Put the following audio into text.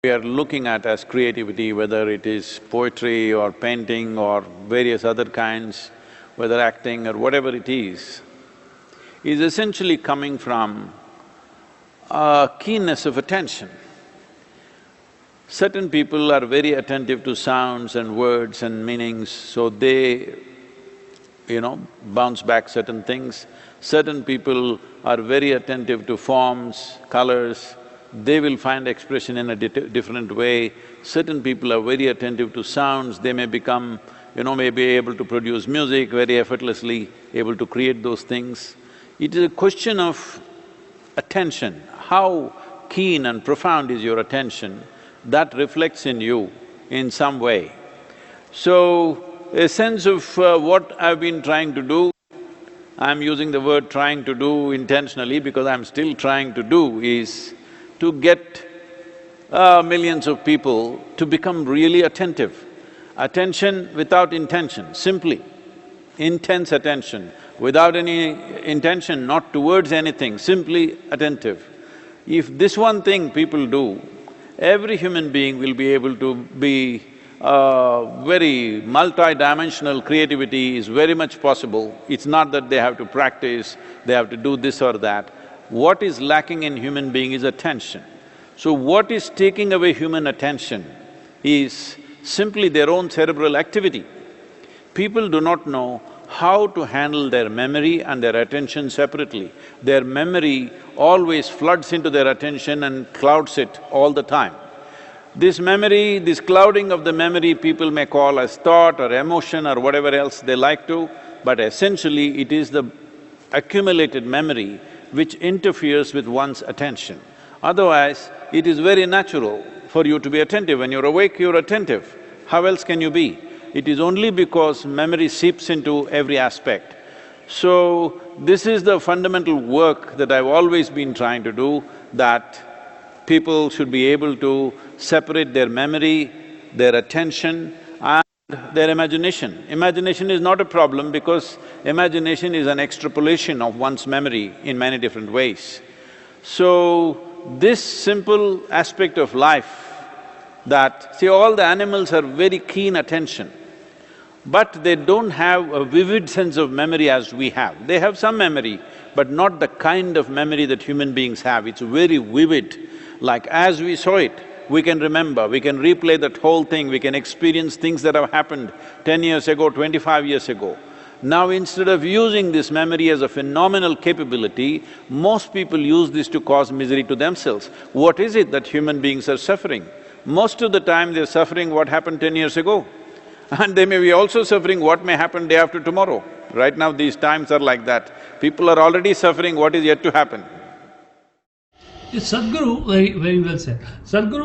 we are looking at as creativity, whether it is poetry or painting or various other kinds, whether acting or whatever it is essentially coming from a keenness of attention. Certain people are very attentive to sounds and words and meanings, so they, bounce back certain things. Certain people are very attentive to forms, colors, they will find expression in a different way. Certain people are very attentive to sounds, they may become, may be able to produce music very effortlessly, able to create those things. It is a question of attention. How keen and profound is your attention, that reflects in you in some way. So, a sense of what I've been trying to do, I'm using the word trying to do intentionally because I'm still trying to do, is to get millions of people to become really attentive. Attention without intention, simply intense attention, without any intention, not towards anything, simply attentive. If this one thing people do, every human being will be able to be very multi-dimensional. Creativity is very much possible. It's not that they have to practice, they have to do this or that. What is lacking in human being is attention. So what is taking away human attention is simply their own cerebral activity. People do not know how to handle their memory and their attention separately. Their memory always floods into their attention and clouds it all the time. This memory, this clouding of the memory, people may call as thought or emotion or whatever else they like to, but essentially it is the accumulated memory which interferes with one's attention. Otherwise, it is very natural for you to be attentive. When you're awake, you're attentive. How else can you be? It is only because memory seeps into every aspect. So, this is the fundamental work that I've always been trying to do, that people should be able to separate their memory, their attention and their imagination. Imagination is not a problem because imagination is an extrapolation of one's memory in many different ways. So, this simple aspect of life, that… See, all the animals have very keen attention, but they don't have a vivid sense of memory as we have. They have some memory, but not the kind of memory that human beings have. It's very vivid, like as we saw it, we can remember, we can replay that whole thing, we can experience things that have happened 10 years ago, 25 years ago. Now instead of using this memory as a phenomenal capability, most people use this to cause misery to themselves. What is it that human beings are suffering? Most of the time they're suffering what happened 10 years ago. And they may be also suffering what may happen day after tomorrow. Right now these times are like that. People are already suffering what is yet to happen. Sadhguru, very well said. Sadhguru